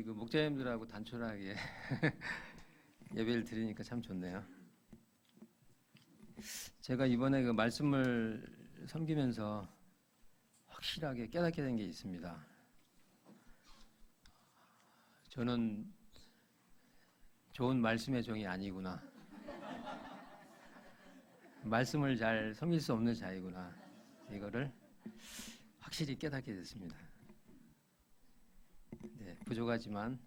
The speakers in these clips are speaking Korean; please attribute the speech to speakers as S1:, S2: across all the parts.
S1: 우리 그 목자님들하고 단촐하게 예배를 드리니까 참 좋네요. 제가 이번에 그 말씀을 섬기면서 확실하게 깨닫게 된 게 있습니다. 저는 좋은 말씀의 종이 아니구나. 말씀을 잘 섬길 수 없는 자이구나. 이거를 확실히 깨닫게 됐습니다. 네, 부족하지만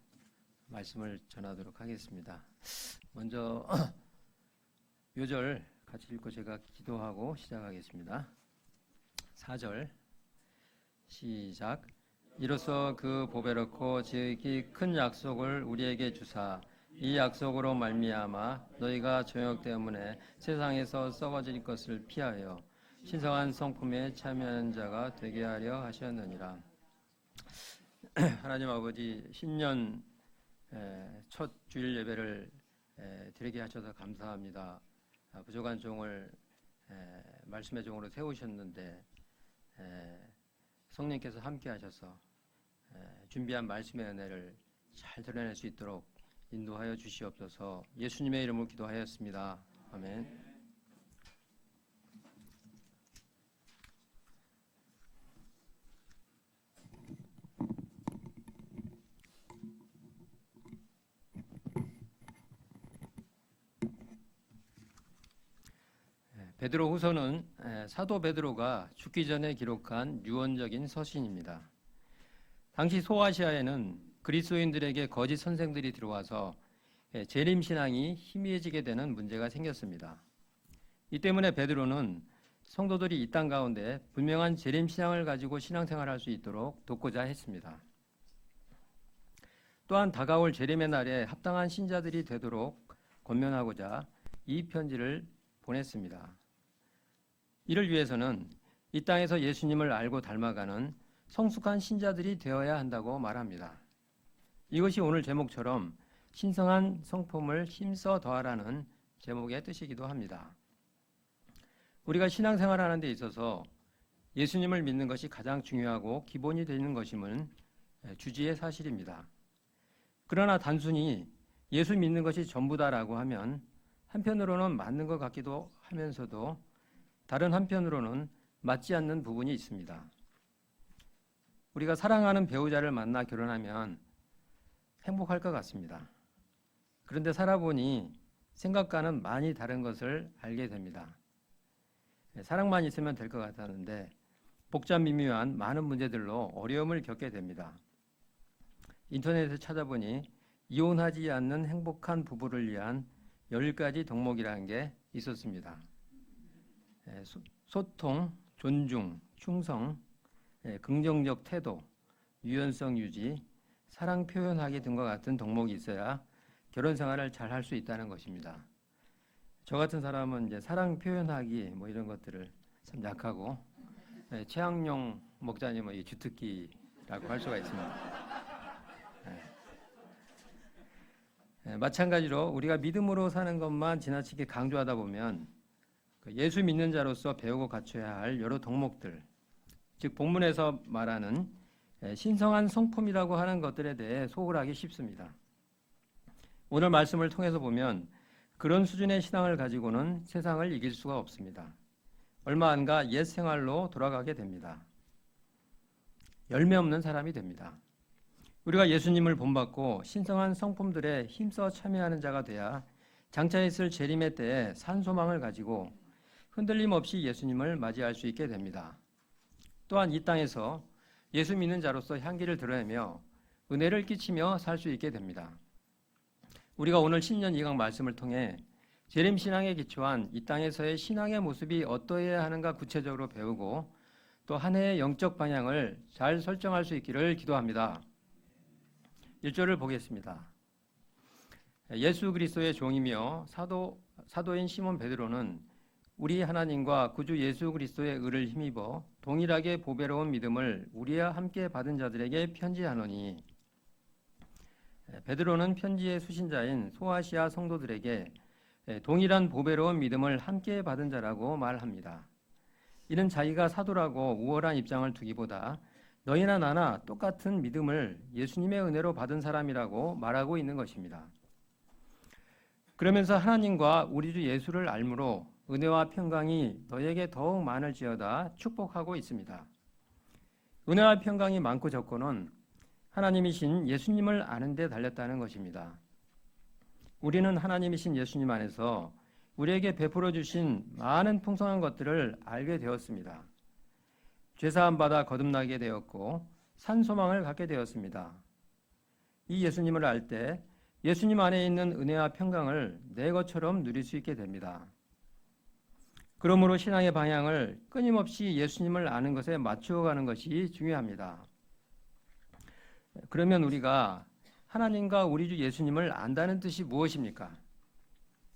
S1: 말씀을 전하도록 하겠습니다. 먼저 요절 같이 읽고 제가 기도하고 시작하겠습니다. 4절 시작. 이로써 그 보배롭고 지극히 큰 약속을 우리에게 주사 이 약속으로 말미암아 너희가 정욕 때문에 세상에서 썩어질 것을 피하여 신성한 성품에 참여하는 자가 되게 하려 하셨느니라. 하나님 아버지, 신년 첫 주일 예배를 드리게 하셔서 감사합니다. 부족한 종을 말씀의 종으로 세우셨는데 성령께서 함께 하셔서 준비한 말씀의 은혜를 잘 드러낼 수 있도록 인도하여 주시옵소서. 예수님의 이름으로 기도하였습니다. 아멘. 베드로 후서는 사도 베드로가 죽기 전에 기록한 유언적인 서신입니다. 당시 소아시아에는 그리스도인들에게 거짓 선생들이 들어와서 재림신앙이 희미해지게 되는 문제가 생겼습니다. 이 때문에 베드로는 성도들이 이 땅 가운데 분명한 재림신앙을 가지고 신앙생활할 수 있도록 돕고자 했습니다. 또한 다가올 재림의 날에 합당한 신자들이 되도록 권면하고자 이 편지를 보냈습니다. 이를 위해서는 이 땅에서 예수님을 알고 닮아가는 성숙한 신자들이 되어야 한다고 말합니다. 이것이 오늘 제목처럼 신성한 성품을 힘써 더하라는 제목의 뜻이기도 합니다. 우리가 신앙생활하는 데 있어서 예수님을 믿는 것이 가장 중요하고 기본이 되는 것임은 주지의 사실입니다. 그러나 단순히 예수 믿는 것이 전부다라고 하면 한편으로는 맞는 것 같기도 하면서도 다른 한편으로는 맞지 않는 부분이 있습니다. 우리가 사랑하는 배우자를 만나 결혼하면 행복할 것 같습니다. 그런데 살아보니 생각과는 많이 다른 것을 알게 됩니다. 사랑만 있으면 될 것 같았는데 복잡 미묘한 많은 문제들로 어려움을 겪게 됩니다. 인터넷에 찾아보니 이혼하지 않는 행복한 부부를 위한 10가지 덕목이라는 게 있었습니다. 소통, 존중, 충성, 긍정적 태도, 유연성 유지, 사랑 표현하기 등과 같은 덕목이 있어야 결혼 생활을 잘 할 수 있다는 것입니다. 저 같은 사람은 이제 사랑 표현하기 뭐 이런 것들을 참 약하고 최학용 목자님은 이 주특기라고 할 수가 있습니다. 마찬가지로 우리가 믿음으로 사는 것만 지나치게 강조하다 보면 예수 믿는 자로서 배우고 갖춰야 할 여러 덕목들, 즉 본문에서 말하는 신성한 성품이라고 하는 것들에 대해 소홀하기 쉽습니다. 오늘 말씀을 통해서 보면 그런 수준의 신앙을 가지고는 세상을 이길 수가 없습니다. 얼마 안 가 옛 생활로 돌아가게 됩니다. 열매 없는 사람이 됩니다. 우리가 예수님을 본받고 신성한 성품들에 힘써 참여하는 자가 돼야 장차 있을 재림의 때에 산 소망을 가지고 흔들림 없이 예수님을 맞이할 수 있게 됩니다. 또한 이 땅에서 예수 믿는 자로서 향기를 드러내며 은혜를 끼치며 살 수 있게 됩니다. 우리가 오늘 신년 2강 말씀을 통해 재림신앙에 기초한 이 땅에서의 신앙의 모습이 어떠해야 하는가 구체적으로 배우고 또 한 해의 영적 방향을 잘 설정할 수 있기를 기도합니다. 1절을 보겠습니다. 예수 그리스도의 종이며 사도인 시몬 베드로는 우리 하나님과 구주 예수 그리스도의 의를 힘입어 동일하게 보배로운 믿음을 우리와 함께 받은 자들에게 편지하노니. 베드로는 편지의 수신자인 소아시아 성도들에게 동일한 보배로운 믿음을 함께 받은 자라고 말합니다. 이는 자기가 사도라고 우월한 입장을 두기보다 너희나 나나 똑같은 믿음을 예수님의 은혜로 받은 사람이라고 말하고 있는 것입니다. 그러면서 하나님과 우리 주 예수를 알므로 은혜와 평강이 너희에게 더욱 많을지어다 축복하고 있습니다. 은혜와 평강이 많고 적고는 하나님이신 예수님을 아는 데 달렸다는 것입니다. 우리는 하나님이신 예수님 안에서 우리에게 베풀어 주신 많은 풍성한 것들을 알게 되었습니다. 죄사함 받아 거듭나게 되었고 산 소망을 갖게 되었습니다. 이 예수님을 알 때 예수님 안에 있는 은혜와 평강을 내 것처럼 누릴 수 있게 됩니다. 그러므로 신앙의 방향을 끊임없이 예수님을 아는 것에 맞추어 가는 것이 중요합니다. 그러면 우리가 하나님과 우리 주 예수님을 안다는 뜻이 무엇입니까?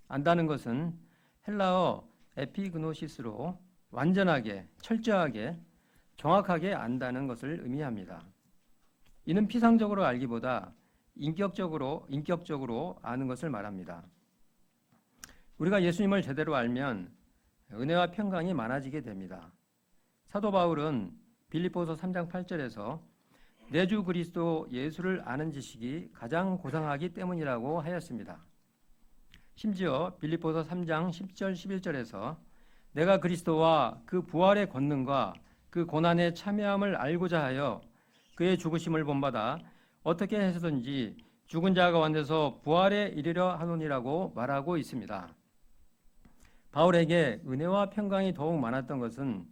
S1: 안다는 것은 헬라어 에피그노시스로 완전하게, 철저하게, 정확하게 안다는 것을 의미합니다. 이는 피상적으로 알기보다 인격적으로 아는 것을 말합니다. 우리가 예수님을 제대로 알면 은혜와 평강이 많아지게 됩니다. 사도 바울은 빌립보서 3장 8절에서 내 주 그리스도 예수를 아는 지식이 가장 고상하기 때문이라고 하였습니다. 심지어 빌립보서 3장 10절 11절에서 내가 그리스도와 그 부활의 권능과 그 고난의 참여함을 알고자 하여 그의 죽으심을 본받아 어떻게 해서든지 죽은 자가 가운데서 부활에 이르려 하노니라고 말하고 있습니다. 바울에게 은혜와 평강이 더욱 많았던 것은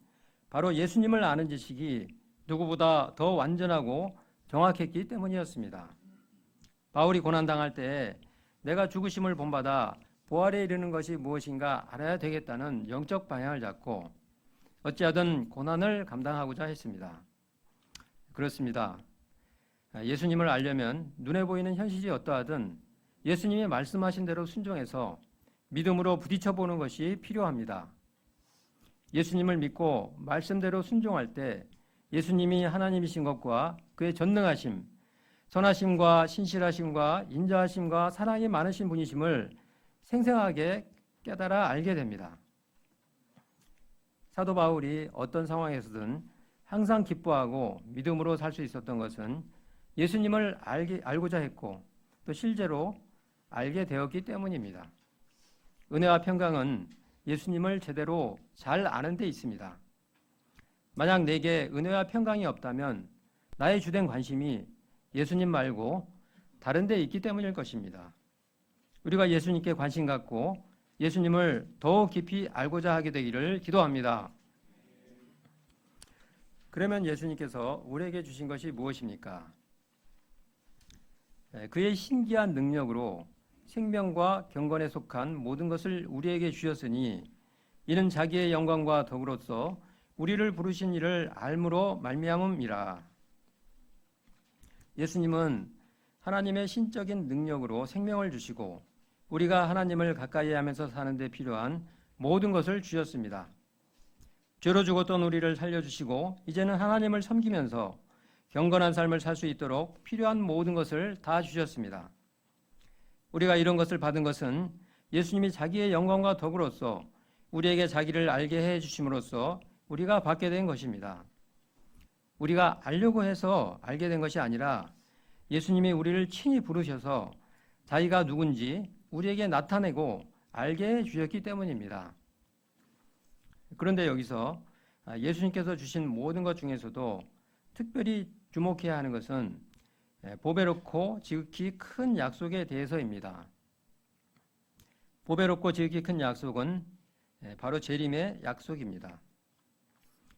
S1: 바로 예수님을 아는 지식이 누구보다 더 완전하고 정확했기 때문이었습니다. 바울이 고난당할 때 내가 죽으심을 본받아 부활에 이르는 것이 무엇인가 알아야 되겠다는 영적 방향을 잡고 어찌하든 고난을 감당하고자 했습니다. 그렇습니다. 예수님을 알려면 눈에 보이는 현실이 어떠하든 예수님이 말씀하신 대로 순종해서 믿음으로 부딪혀보는 것이 필요합니다. 예수님을 믿고 말씀대로 순종할 때 예수님이 하나님이신 것과 그의 전능하심, 선하심과 신실하심과 인자하심과 사랑이 많으신 분이심을 생생하게 깨달아 알게 됩니다. 사도 바울이 어떤 상황에서든 항상 기뻐하고 믿음으로 살 수 있었던 것은 예수님을 알고자 했고 또 실제로 알게 되었기 때문입니다. 은혜와 평강은 예수님을 제대로 잘 아는 데 있습니다. 만약 내게 은혜와 평강이 없다면 나의 주된 관심이 예수님 말고 다른 데 있기 때문일 것입니다. 우리가 예수님께 관심 갖고 예수님을 더욱 깊이 알고자 하게 되기를 기도합니다. 그러면 예수님께서 우리에게 주신 것이 무엇입니까? 그의 신기한 능력으로 생명과 경건에 속한 모든 것을 우리에게 주셨으니 이는 자기의 영광과 덕으로서 우리를 부르신 이를 알므로 말미암음이라. 예수님은 하나님의 신적인 능력으로 생명을 주시고 우리가 하나님을 가까이 하면서 사는 데 필요한 모든 것을 주셨습니다. 죄로 죽었던 우리를 살려주시고 이제는 하나님을 섬기면서 경건한 삶을 살 수 있도록 필요한 모든 것을 다 주셨습니다. 우리가 이런 것을 받은 것은 예수님이 자기의 영광과 덕으로서 우리에게 자기를 알게 해 주심으로써 우리가 받게 된 것입니다. 우리가 알려고 해서 알게 된 것이 아니라 예수님이 우리를 친히 부르셔서 자기가 누군지 우리에게 나타내고 알게 해 주셨기 때문입니다. 그런데 여기서 예수님께서 주신 모든 것 중에서도 특별히 주목해야 하는 것은 보배롭고 지극히 큰 약속에 대해서입니다. 보배롭고 지극히 큰 약속은 바로 재림의 약속입니다.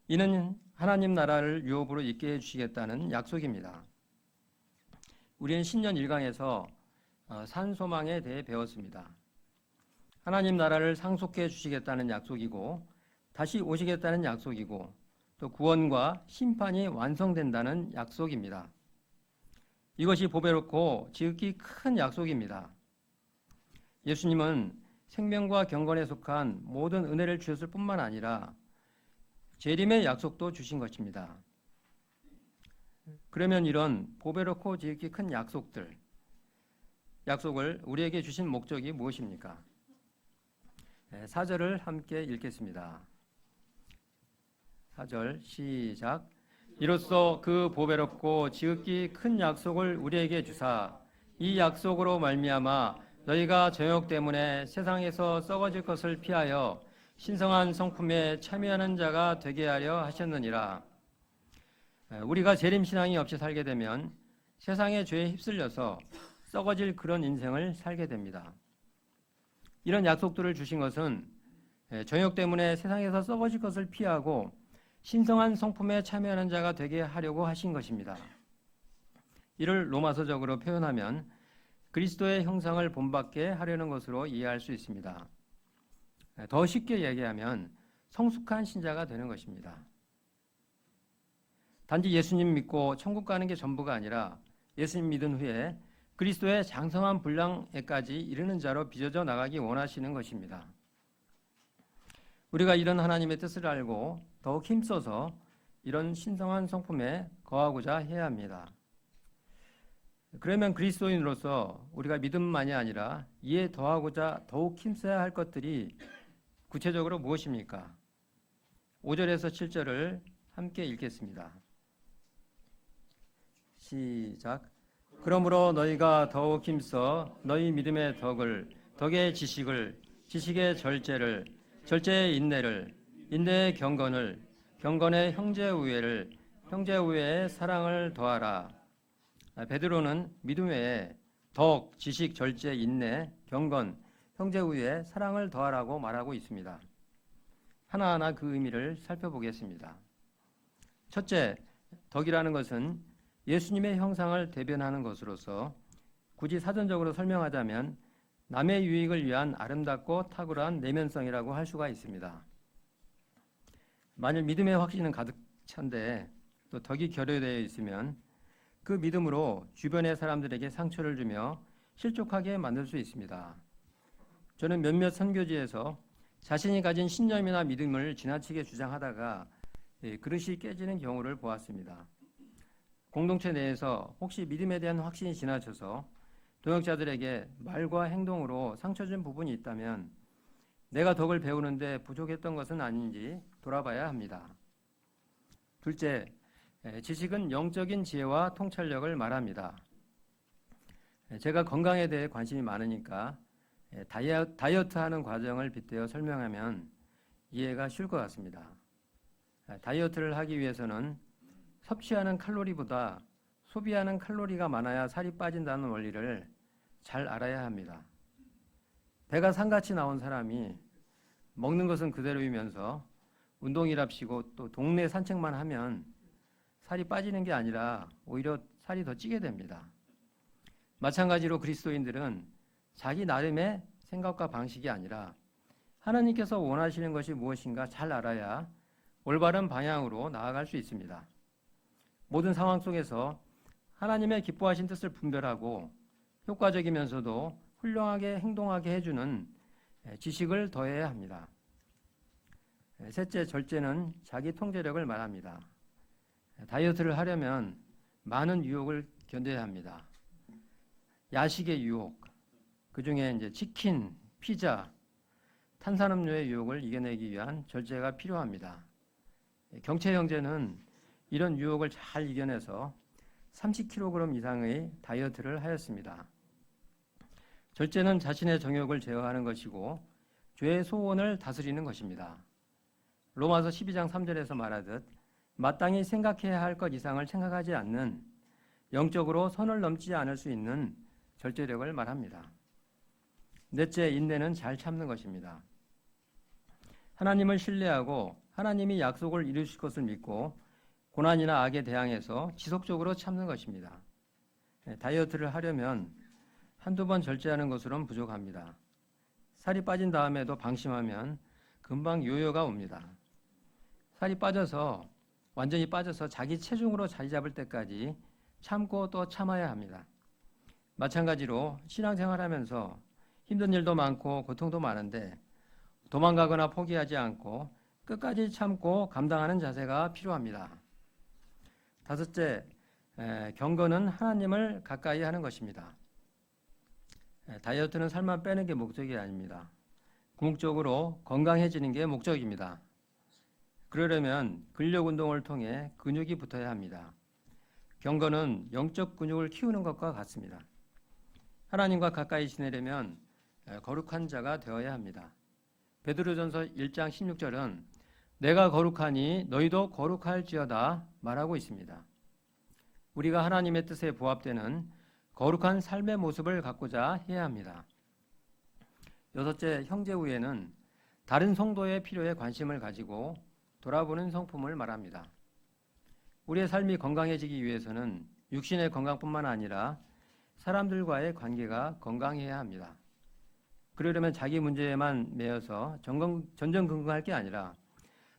S1: 이는 하나님 나라를 유업으로 있게 해주시겠다는 약속입니다. 우리는 신년 1강에서 산소망에 대해 배웠습니다. 하나님 나라를 상속해 주시겠다는 약속이고 다시 오시겠다는 약속이고 또 구원과 심판이 완성된다는 약속입니다. 이것이 보배롭고 지극히 큰 약속입니다. 예수님은 생명과 경건에 속한 모든 은혜를 주셨을 뿐만 아니라 재림의 약속도 주신 것입니다. 그러면 이런 보배롭고 지극히 큰 약속을 우리에게 주신 목적이 무엇입니까? 4절을 함께 읽겠습니다. 4절 시작. 이로써 그 보배롭고 지극히 큰 약속을 우리에게 주사 이 약속으로 말미암아 너희가 정욕 때문에 세상에서 썩어질 것을 피하여 신성한 성품에 참여하는 자가 되게 하려 하셨느니라. 우리가 재림신앙이 없이 살게 되면 세상의 죄에 휩쓸려서 썩어질 그런 인생을 살게 됩니다. 이런 약속들을 주신 것은 정욕 때문에 세상에서 썩어질 것을 피하고 신성한 성품에 참여하는 자가 되게 하려고 하신 것입니다. 이를 로마서적으로 표현하면 그리스도의 형상을 본받게 하려는 것으로 이해할 수 있습니다. 더 쉽게 얘기하면 성숙한 신자가 되는 것입니다. 단지 예수님 믿고 천국 가는 게 전부가 아니라 예수님 믿은 후에 그리스도의 장성한 분량에까지 이르는 자로 빚어져 나가기 원하시는 것입니다. 우리가 이런 하나님의 뜻을 알고 더욱 힘써서 이런 신성한 성품에 거하고자 해야 합니다. 그러면 그리스도인으로서 우리가 믿음만이 아니라 이에 더하고자 더욱 힘써야 할 것들이 구체적으로 무엇입니까? 5절에서 7절을 함께 읽겠습니다. 시작. 그러므로 너희가 더욱 힘써 너희 믿음의 덕을, 덕의 지식을, 지식의 절제를, 절제의 인내를, 인내의 경건을, 경건의 형제우애를, 형제우애의 사랑을 더하라. 베드로는 믿음 외에 덕, 지식, 절제, 인내, 경건, 형제우애의 사랑을 더하라고 말하고 있습니다. 하나하나 그 의미를 살펴보겠습니다. 첫째, 덕이라는 것은 예수님의 형상을 대변하는 것으로서 굳이 사전적으로 설명하자면 남의 유익을 위한 아름답고 탁월한 내면성이라고 할 수가 있습니다. 만일 믿음의 확신은 가득 찬데 또 덕이 결여되어 있으면 그 믿음으로 주변의 사람들에게 상처를 주며 실족하게 만들 수 있습니다. 저는 몇몇 선교지에서 자신이 가진 신념이나 믿음을 지나치게 주장하다가 그릇이 깨지는 경우를 보았습니다. 공동체 내에서 혹시 믿음에 대한 확신이 지나쳐서 동역자들에게 말과 행동으로 상처 준 부분이 있다면 내가 덕을 배우는데 부족했던 것은 아닌지 돌아봐야 합니다. 둘째, 지식은 영적인 지혜와 통찰력을 말합니다. 제가 건강에 대해 관심이 많으니까 다이어트하는 과정을 빗대어 설명하면 이해가 쉬울 것 같습니다. 다이어트를 하기 위해서는 섭취하는 칼로리보다 소비하는 칼로리가 많아야 살이 빠진다는 원리를 잘 알아야 합니다. 배가 산같이 나온 사람이 먹는 것은 그대로이면서 운동이랍시고 또 동네 산책만 하면 살이 빠지는 게 아니라 오히려 살이 더 찌게 됩니다. 마찬가지로 그리스도인들은 자기 나름의 생각과 방식이 아니라 하나님께서 원하시는 것이 무엇인가 잘 알아야 올바른 방향으로 나아갈 수 있습니다. 모든 상황 속에서 하나님의 기뻐하신 뜻을 분별하고 효과적이면서도 훌륭하게 행동하게 해주는 지식을 더해야 합니다. 셋째, 절제는 자기 통제력을 말합니다. 다이어트를 하려면 많은 유혹을 견뎌야 합니다. 야식의 유혹, 그 중에 이제 치킨, 피자, 탄산음료의 유혹을 이겨내기 위한 절제가 필요합니다. 경채 형제는 이런 유혹을 잘 이겨내서 30kg 이상의 다이어트를 하였습니다. 절제는 자신의 정욕을 제어하는 것이고 죄의 소원을 다스리는 것입니다. 로마서 12장 3절에서 말하듯 마땅히 생각해야 할 것 이상을 생각하지 않는 영적으로 선을 넘지 않을 수 있는 절제력을 말합니다. 넷째, 인내는 잘 참는 것입니다. 하나님을 신뢰하고 하나님이 약속을 이루실 것을 믿고 고난이나 악에 대항해서 지속적으로 참는 것입니다. 다이어트를 하려면 한두 번 절제하는 것으로는 부족합니다. 살이 빠진 다음에도 방심하면 금방 요요가 옵니다. 살이 빠져서 완전히 빠져서 자기 체중으로 자리 잡을 때까지 참고 또 참아야 합니다. 마찬가지로 신앙생활하면서 힘든 일도 많고 고통도 많은데 도망가거나 포기하지 않고 끝까지 참고 감당하는 자세가 필요합니다. 다섯째, 경건은 하나님을 가까이 하는 것입니다. 다이어트는 살만 빼는 게 목적이 아닙니다. 궁극적으로 건강해지는 게 목적입니다. 그러려면 근력 운동을 통해 근육이 붙어야 합니다. 경건은 영적 근육을 키우는 것과 같습니다. 하나님과 가까이 지내려면 거룩한 자가 되어야 합니다. 베드로전서 1장 16절은 내가 거룩하니 너희도 거룩할지어다 말하고 있습니다. 우리가 하나님의 뜻에 부합되는 거룩한 삶의 모습을 갖고자 해야 합니다. 여섯째, 형제 우애는 다른 성도의 필요에 관심을 가지고 돌아보는 성품을 말합니다. 우리의 삶이 건강해지기 위해서는 육신의 건강뿐만 아니라 사람들과의 관계가 건강해야 합니다. 그러려면 자기 문제에만 매여서 전전긍긍할 게 아니라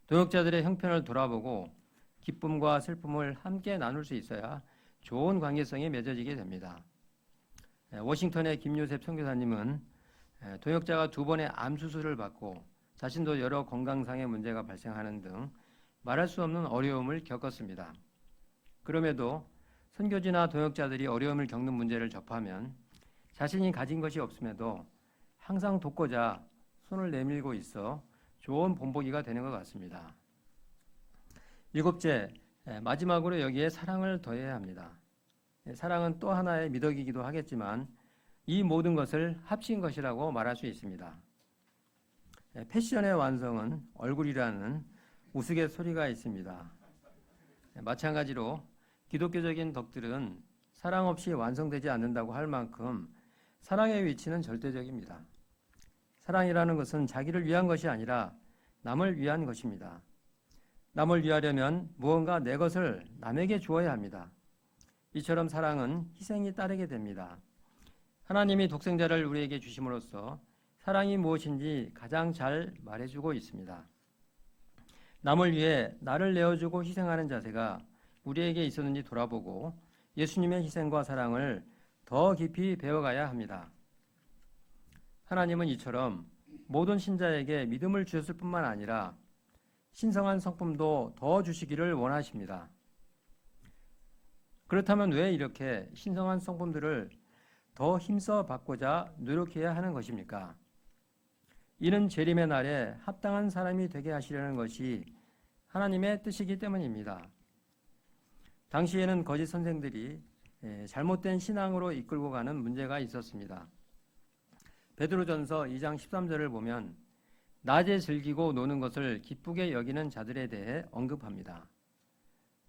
S1: 동역자들의 형편을 돌아보고 기쁨과 슬픔을 함께 나눌 수 있어야 좋은 관계성이 맺어지게 됩니다. 워싱턴의 김요셉 선교사님은 동역자가 2번의 암 수술을 받고 자신도 여러 건강상의 문제가 발생하는 등 말할 수 없는 어려움을 겪었습니다. 그럼에도 선교지나 동역자들이 어려움을 겪는 문제를 접하면 자신이 가진 것이 없음에도 항상 돕고자 손을 내밀고 있어 좋은 본보기가 되는 것 같습니다. 7째, 마지막으로 여기에 사랑을 더해야 합니다. 사랑은 또 하나의 미덕이기도 하겠지만 이 모든 것을 합친 것이라고 말할 수 있습니다. 패션의 완성은 얼굴이라는 우스갯소리가 있습니다. 마찬가지로 기독교적인 덕들은 사랑 없이 완성되지 않는다고 할 만큼 사랑의 위치는 절대적입니다. 사랑이라는 것은 자기를 위한 것이 아니라 남을 위한 것입니다. 남을 위하려면 무언가 내 것을 남에게 주어야 합니다. 이처럼 사랑은 희생이 따르게 됩니다. 하나님이 독생자를 우리에게 주심으로써 사랑이 무엇인지 가장 잘 말해주고 있습니다. 남을 위해 나를 내어주고 희생하는 자세가 우리에게 있었는지 돌아보고 예수님의 희생과 사랑을 더 깊이 배워가야 합니다. 하나님은 이처럼 모든 신자에게 믿음을 주셨을 뿐만 아니라 신성한 성품도 더 주시기를 원하십니다. 그렇다면 왜 이렇게 신성한 성품들을 더 힘써 받고자 노력해야 하는 것입니까? 이는 재림의 날에 합당한 사람이 되게 하시려는 것이 하나님의 뜻이기 때문입니다. 당시에는 거짓 선생들이 잘못된 신앙으로 이끌고 가는 문제가 있었습니다. 베드로전서 2장 13절을 보면 낮에 즐기고 노는 것을 기쁘게 여기는 자들에 대해 언급합니다.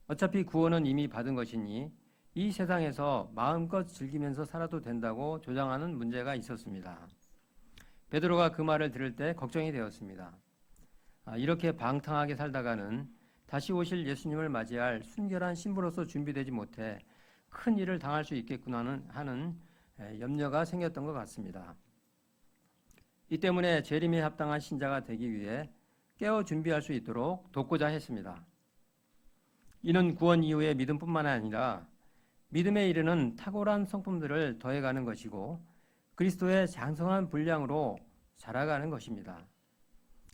S1: 어차피 구원은 이미 받은 것이니 이 세상에서 마음껏 즐기면서 살아도 된다고 조장하는 문제가 있었습니다. 베드로가 그 말을 들을 때 걱정이 되었습니다. 이렇게 방탕하게 살다가는 다시 오실 예수님을 맞이할 순결한 신부로서 준비되지 못해 큰 일을 당할 수 있겠구나 하는 염려가 생겼던 것 같습니다. 이 때문에 재림에 합당한 신자가 되기 위해 깨어 준비할 수 있도록 돕고자 했습니다. 이는 구원 이후의 믿음뿐만 아니라 믿음에 이르는 탁월한 성품들을 더해가는 것이고 그리스도의 장성한 분량으로 자라가는 것입니다.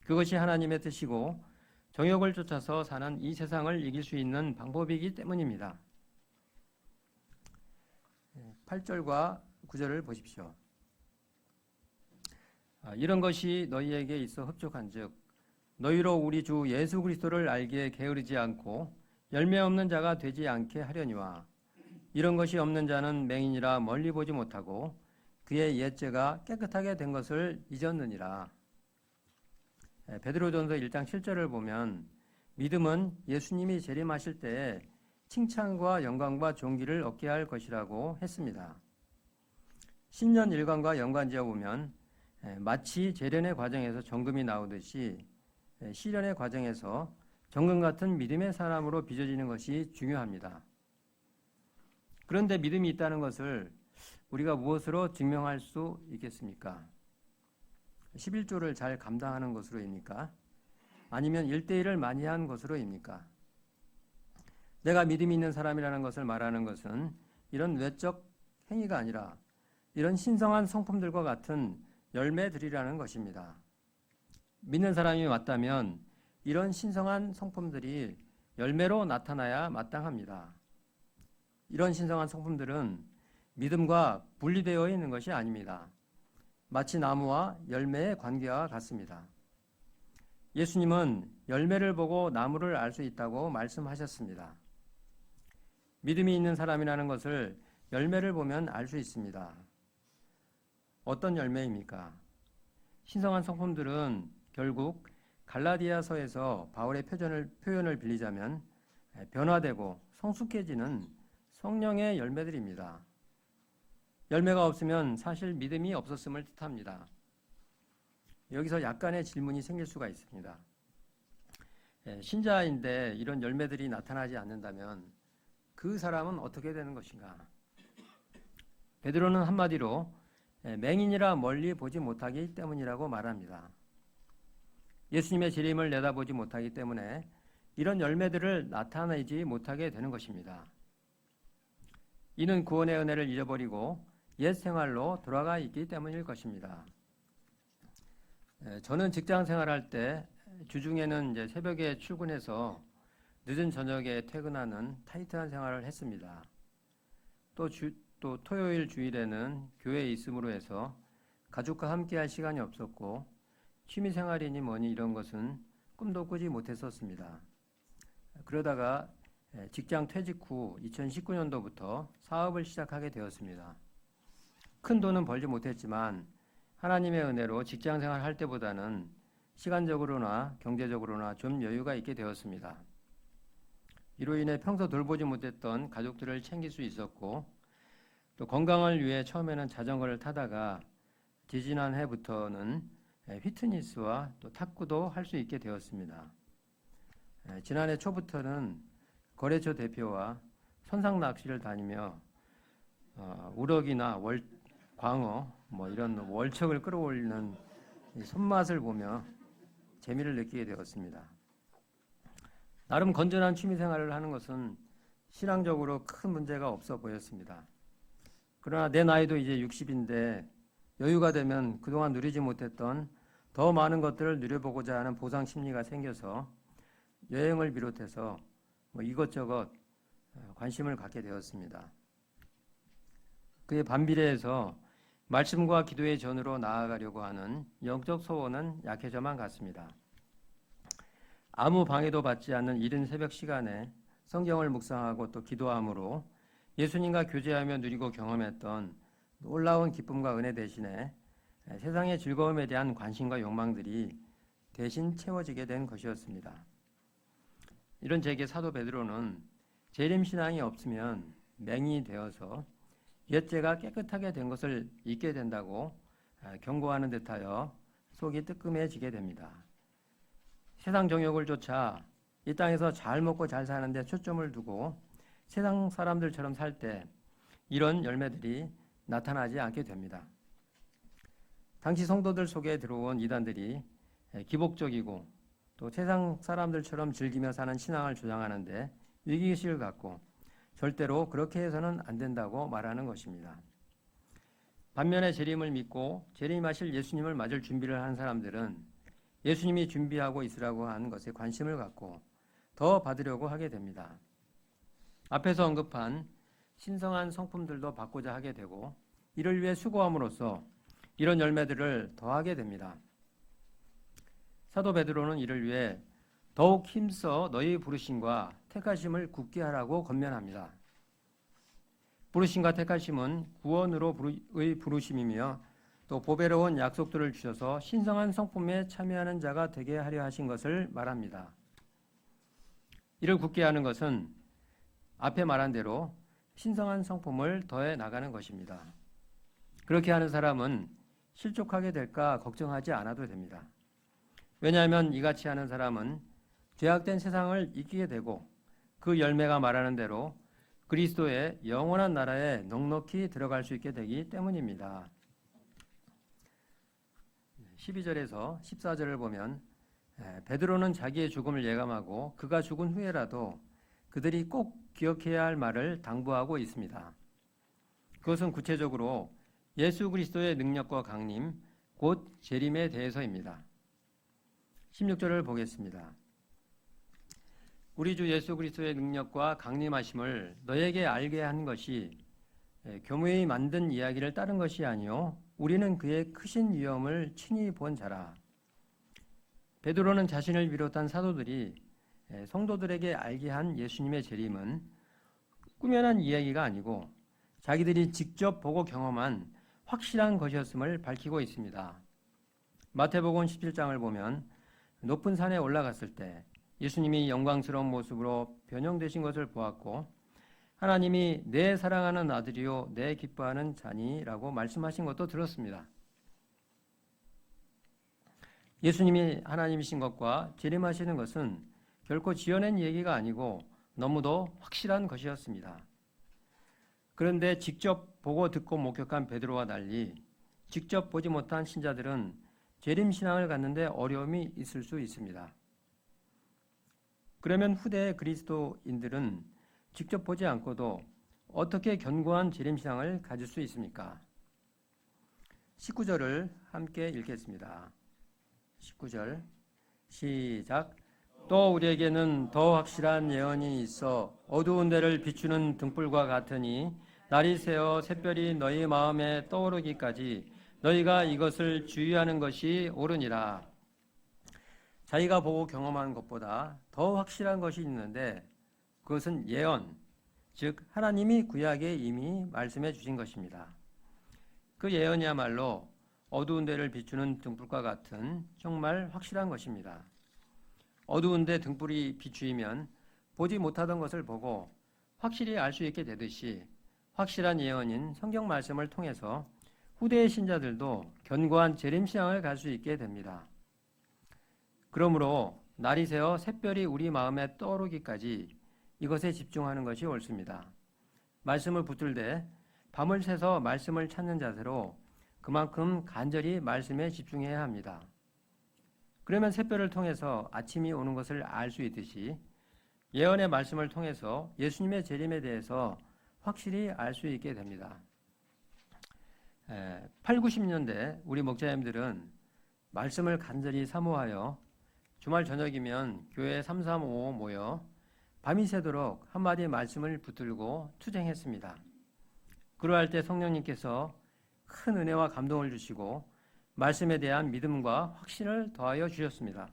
S1: 그것이 하나님의 뜻이고 정욕을 쫓아서 사는 이 세상을 이길 수 있는 방법이기 때문입니다. 8절과 9절을 보십시오. 이런 것이 너희에게 있어 흡족한즉 너희로 우리 주 예수 그리스도를 알기에 게으르지 않고 열매 없는 자가 되지 않게 하려니와 이런 것이 없는 자는 맹인이라 멀리 보지 못하고 그의 옛죄가 깨끗하게 된 것을 잊었느니라. 베드로전서 1장 7절을 보면 믿음은 예수님이 재림하실 때에 칭찬과 영광과 존귀를 얻게 할 것이라고 했습니다. 신년 일광과 연관지어 보면 마치 재련의 과정에서 정금이 나오듯이 시련의 과정에서 정금 같은 믿음의 사람으로 빚어지는 것이 중요합니다. 그런데 믿음이 있다는 것을 우리가 무엇으로 증명할 수 있겠습니까? 11조를 잘 감당하는 것으로입니까? 아니면 1대1을 많이 한 것으로입니까? 내가 믿음이 있는 사람이라는 것을 말하는 것은 이런 외적 행위가 아니라 이런 신성한 성품들과 같은 열매들이라는 것입니다. 믿는 사람이 맞다면 이런 신성한 성품들이 열매로 나타나야 마땅합니다. 이런 신성한 성품들은 믿음과 분리되어 있는 것이 아닙니다. 마치 나무와 열매의 관계와 같습니다. 예수님은 열매를 보고 나무를 알 수 있다고 말씀하셨습니다. 믿음이 있는 사람이라는 것을 열매를 보면 알 수 있습니다. 어떤 열매입니까? 신성한 성품들은 결국 갈라디아서에서 바울의 표현을 빌리자면 변화되고 성숙해지는 성령의 열매들입니다. 열매가 없으면 사실 믿음이 없었음을 뜻합니다. 여기서 약간의 질문이 생길 수가 있습니다. 신자인데 이런 열매들이 나타나지 않는다면 그 사람은 어떻게 되는 것인가? 베드로는 한마디로 맹인이라 멀리 보지 못하기 때문이라고 말합니다. 예수님의 재림을 내다보지 못하기 때문에 이런 열매들을 나타내지 못하게 되는 것입니다. 이는 구원의 은혜를 잊어버리고 옛 생활로 돌아가 있기 때문일 것입니다. 저는 직장 생활할 때 주중에는 이제 새벽에 출근해서 늦은 저녁에 퇴근하는 타이트한 생활을 했습니다. 또 토요일 주일에는 교회에 있음으로 해서 가족과 함께할 시간이 없었고 취미 생활이니 뭐니 이런 것은 꿈도 꾸지 못했었습니다. 그러다가 직장 퇴직 후 2019년도부터 사업을 시작하게 되었습니다. 큰 돈은 벌지 못했지만 하나님의 은혜로 직장 생활 할 때보다는 시간적으로나 경제적으로나 좀 여유가 있게 되었습니다. 이로 인해 평소 돌보지 못했던 가족들을 챙길 수 있었고 또 건강을 위해 처음에는 자전거를 타다가 지지난 해부터는 휘트니스와 또 탁구도 할 수 있게 되었습니다. 지난해 초부터는 거래처 대표와 선상 낚시를 다니며 우럭이나 광어 이런 월척을 끌어올리는 손맛을 보며 재미를 느끼게 되었습니다. 나름 건전한 취미 생활을 하는 것은 신앙적으로 큰 문제가 없어 보였습니다. 그러나 내 나이도 이제 60인데 여유가 되면 그동안 누리지 못했던 더 많은 것들을 누려보고자 하는 보상 심리가 생겨서 여행을 비롯해서 이것저것 관심을 갖게 되었습니다. 그에 반비례해서 말씀과 기도의 전으로 나아가려고 하는 영적 소원은 약해져만 갔습니다. 아무 방해도 받지 않는 이른 새벽 시간에 성경을 묵상하고 또 기도함으로 예수님과 교제하며 누리고 경험했던 놀라운 기쁨과 은혜 대신에 세상의 즐거움에 대한 관심과 욕망들이 대신 채워지게 된 것이었습니다. 이런 제게 사도 베드로는 재림신앙이 없으면 맹인이 되어서 옛죄가 깨끗하게 된 것을 잊게 된다고 경고하는 듯하여 속이 뜨끔해지게 됩니다. 세상 정욕을 쫓아 이 땅에서 잘 먹고 잘 사는데 초점을 두고 세상 사람들처럼 살 때 이런 열매들이 나타나지 않게 됩니다. 당시 성도들 속에 들어온 이단들이 기복적이고 또 세상 사람들처럼 즐기며 사는 신앙을 주장하는데 위기의식을 갖고 절대로 그렇게 해서는 안 된다고 말하는 것입니다. 반면에 재림을 믿고 재림하실 예수님을 맞을 준비를 하는 사람들은 예수님이 준비하고 있으라고 하는 것에 관심을 갖고 더 받으려고 하게 됩니다. 앞에서 언급한 신성한 성품들도 받고자 하게 되고 이를 위해 수고함으로써 이런 열매들을 더하게 됩니다. 사도 베드로는 이를 위해 더욱 힘써 너희 부르심과 택하심을 굳게 하라고 권면합니다. 부르심과 택하심은 구원으로의 부르심이며 또 보배로운 약속들을 주셔서 신성한 성품에 참여하는 자가 되게 하려 하신 것을 말합니다. 이를 굳게 하는 것은 앞에 말한 대로 신성한 성품을 더해 나가는 것입니다. 그렇게 하는 사람은 실족하게 될까 걱정하지 않아도 됩니다. 왜냐하면 이같이 하는 사람은 죄악된 세상을 이기게 되고 그 열매가 말하는 대로 그리스도의 영원한 나라에 넉넉히 들어갈 수 있게 되기 때문입니다. 12절에서 14절을 보면 베드로는 자기의 죽음을 예감하고 그가 죽은 후에라도 그들이 꼭 기억해야 할 말을 당부하고 있습니다. 그것은 구체적으로 예수 그리스도의 능력과 강림, 곧 재림에 대해서입니다. 16절을 보겠습니다. 우리 주 예수 그리스도의 능력과 강림하심을 너에게 알게 한 것이 교무히 만든 이야기를 따른 것이 아니요 우리는 그의 크신 위엄을 친히 본 자라. 베드로는 자신을 비롯한 사도들이 성도들에게 알게 한 예수님의 재림은 꾸며낸 이야기가 아니고 자기들이 직접 보고 경험한 확실한 것이었음을 밝히고 있습니다. 마태복음 17장을 보면 높은 산에 올라갔을 때 예수님이 영광스러운 모습으로 변형되신 것을 보았고 하나님이 내 사랑하는 아들이요 내 기뻐하는 자니라고 말씀하신 것도 들었습니다. 예수님이 하나님이신 것과 재림하시는 것은 결코 지어낸 얘기가 아니고 너무도 확실한 것이었습니다. 그런데 직접 보고 듣고 목격한 베드로와 달리 직접 보지 못한 신자들은 재림신앙을 갖는데 어려움이 있을 수 있습니다. 그러면 후대 그리스도인들은 직접 보지 않고도 어떻게 견고한 재림신앙을 가질 수 있습니까? 19절을 함께 읽겠습니다. 19절 시작. 또 우리에게는 더 확실한 예언이 있어 어두운 데를 비추는 등불과 같으니 날이 새어 샛별이 너희 마음에 떠오르기까지 너희가 이것을 주의하는 것이 옳으니라. 자기가 보고 경험한 것보다 더 확실한 것이 있는데 그것은 예언, 즉 하나님이 구약에 이미 말씀해 주신 것입니다. 그 예언이야말로 어두운 데를 비추는 등불과 같은 정말 확실한 것입니다. 어두운 데 등불이 비추이면 보지 못하던 것을 보고 확실히 알 수 있게 되듯이 확실한 예언인 성경 말씀을 통해서 후대의 신자들도 견고한 재림신앙을 갈 수 있게 됩니다. 그러므로 날이 새어 샛별이 우리 마음에 떠오르기까지 이것에 집중하는 것이 옳습니다. 말씀을 붙들되 밤을 새서 말씀을 찾는 자세로 그만큼 간절히 말씀에 집중해야 합니다. 그러면 샛별을 통해서 아침이 오는 것을 알 수 있듯이 예언의 말씀을 통해서 예수님의 재림에 대해서 확실히 알 수 있게 됩니다. 8, 90년대 우리 목자님들은 말씀을 간절히 사모하여 주말 저녁이면 교회 3355 모여 밤이 새도록 한마디 말씀을 붙들고 투쟁했습니다. 그러할 때 성령님께서 큰 은혜와 감동을 주시고 말씀에 대한 믿음과 확신을 더하여 주셨습니다.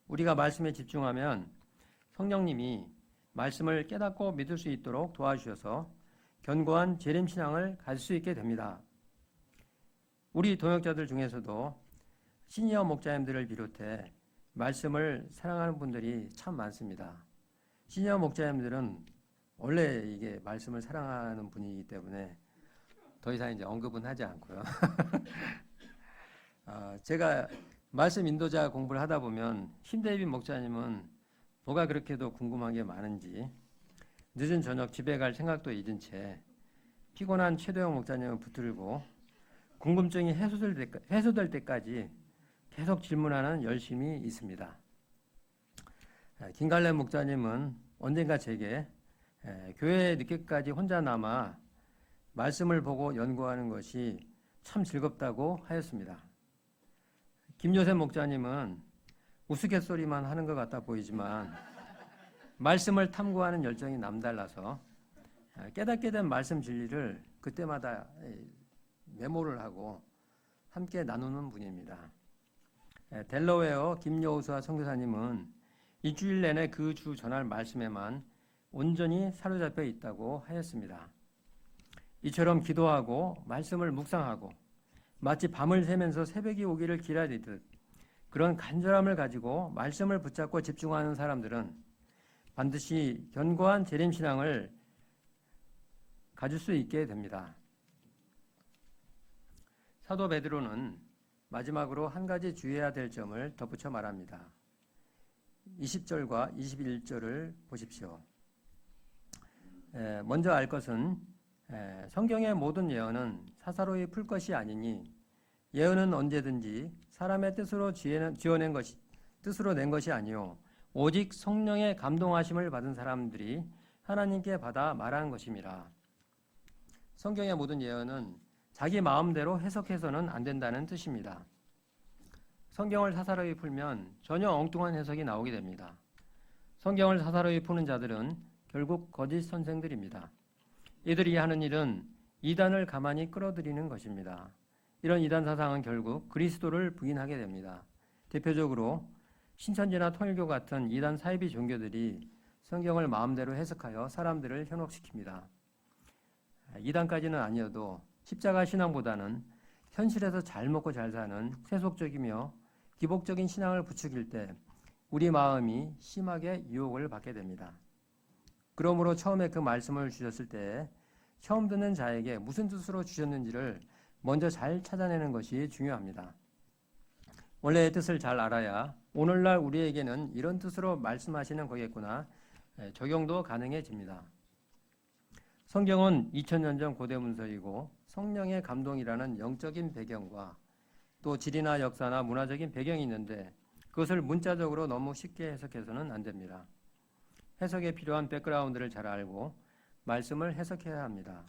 S1: 우리가 말씀에 집중하면 성령님이 말씀을 깨닫고 믿을 수 있도록 도와주셔서 견고한 재림신앙을 가질 수 있게 됩니다. 우리 동역자들 중에서도 시니어 목자님들을 비롯해 말씀을 사랑하는 분들이 참 많습니다. 시니어 목자님들은 원래 이게 말씀을 사랑하는 분이기 때문에 더 이상 이제 언급은 하지 않고요. 제가 말씀 인도자 공부를 하다 보면 신데이빗 목자님은 뭐가 그렇게도 궁금한 게 많은지 늦은 저녁 집에 갈 생각도 잊은 채 피곤한 최도영 목자님을 붙들고 궁금증이 해소될 때까지 계속 질문하는 열심이 있습니다. 김갈래 목자님은 언젠가 제게 교회에 늦게까지 혼자 남아 말씀을 보고 연구하는 것이 참 즐겁다고 하였습니다. 김요셉 목자님은 우스갯소리만 하는 것 같아 보이지만 말씀을 탐구하는 열정이 남달라서 깨닫게 된 말씀 진리를 그때마다 메모를 하고 함께 나누는 분입니다. 델러웨어 김여우수아 선교사님은 일주일 내내 그 주 전할 말씀에만 온전히 사로잡혀 있다고 하였습니다. 이처럼 기도하고 말씀을 묵상하고 마치 밤을 새면서 새벽이 오기를 기다리듯 그런 간절함을 가지고 말씀을 붙잡고 집중하는 사람들은 반드시 견고한 재림신앙을 가질 수 있게 됩니다. 사도 베드로는 마지막으로 한 가지 주의해야 될 점을 덧붙여 말합니다. 20절과 21절을 보십시오. 먼저 알 것은 성경의 모든 예언은 사사로이 풀 것이 아니니 예언은 언제든지 사람의 뜻으로 뜻으로 낸 것이 아니요 오직 성령의 감동하심을 받은 사람들이 하나님께 받아 말한 것임이라. 성경의 모든 예언은 자기 마음대로 해석해서는 안 된다는 뜻입니다. 성경을 사사로이 풀면 전혀 엉뚱한 해석이 나오게 됩니다. 성경을 사사로이 푸는 자들은 결국 거짓 선생들입니다. 이들이 하는 일은 이단을 가만히 끌어들이는 것입니다. 이런 이단 사상은 결국 그리스도를 부인하게 됩니다. 대표적으로 신천지나 통일교 같은 이단 사이비 종교들이 성경을 마음대로 해석하여 사람들을 현혹시킵니다. 이단까지는 아니어도 십자가 신앙보다는 현실에서 잘 먹고 잘 사는 세속적이며 기복적인 신앙을 부추길 때 우리 마음이 심하게 유혹을 받게 됩니다. 그러므로 처음에 그 말씀을 주셨을 때 처음 듣는 자에게 무슨 뜻으로 주셨는지를 먼저 잘 찾아내는 것이 중요합니다. 원래의 뜻을 잘 알아야 오늘날 우리에게는 이런 뜻으로 말씀하시는 거겠구나 적용도 가능해집니다. 성경은 2000년 전 고대 문서이고 성령의 감동이라는 영적인 배경과 또 지리나 역사나 문화적인 배경이 있는데 그것을 문자적으로 너무 쉽게 해석해서는 안 됩니다. 해석에 필요한 백그라운드를 잘 알고 말씀을 해석해야 합니다.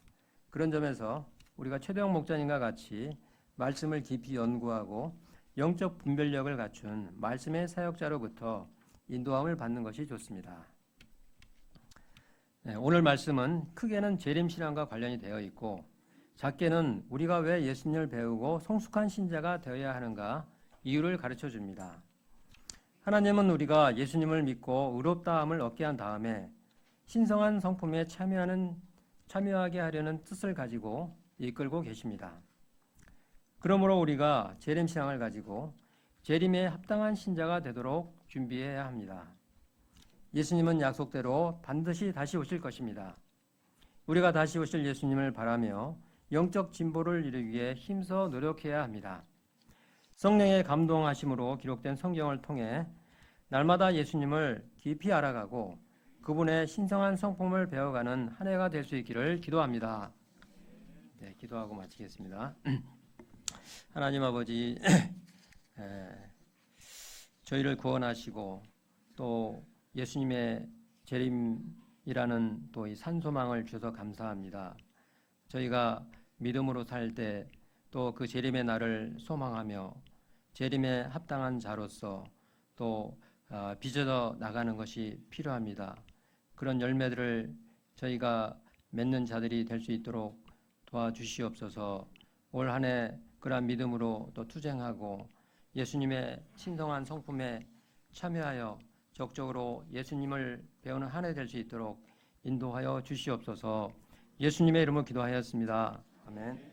S1: 그런 점에서 우리가 최대영 목사님과 같이 말씀을 깊이 연구하고 영적 분별력을 갖춘 말씀의 사역자로부터 인도함을 받는 것이 좋습니다. 오늘 말씀은 크게는 재림신앙과 관련이 되어 있고 작게는 우리가 왜 예수님을 배우고 성숙한 신자가 되어야 하는가 이유를 가르쳐 줍니다. 하나님은 우리가 예수님을 믿고 의롭다함을 얻게 한 다음에 신성한 성품에 참여하게 하려는 뜻을 가지고 이끌고 계십니다. 그러므로 우리가 재림신앙을 가지고 재림에 합당한 신자가 되도록 준비해야 합니다. 예수님은 약속대로 반드시 다시 오실 것입니다. 우리가 다시 오실 예수님을 바라며 영적 진보를 이루기 위해 힘써 노력해야 합니다. 성령의 감동하심으로 기록된 성경을 통해 날마다 예수님을 깊이 알아가고 그분의 신성한 성품을 배워가는 한 해가 될 수 있기를 기도합니다. 네, 기도하고 마치겠습니다. 하나님 아버지, 저희를 구원하시고 또 예수님의 재림이라는 또 이 산소망을 주셔서 감사합니다. 저희가 믿음으로 살 때 또 그 재림의 날을 소망하며 재림에 합당한 자로서 또 빚어져 나가는 것이 필요합니다. 그런 열매들을 저희가 맺는 자들이 될 수 있도록 도와주시옵소서. 올 한 해 그러한 믿음으로 또 투쟁하고 예수님의 신성한 성품에 참여하여 적극적으로 예수님을 배우는 한 해 될 수 있도록 인도하여 주시옵소서. 예수님의 이름으로 기도하였습니다. 아멘.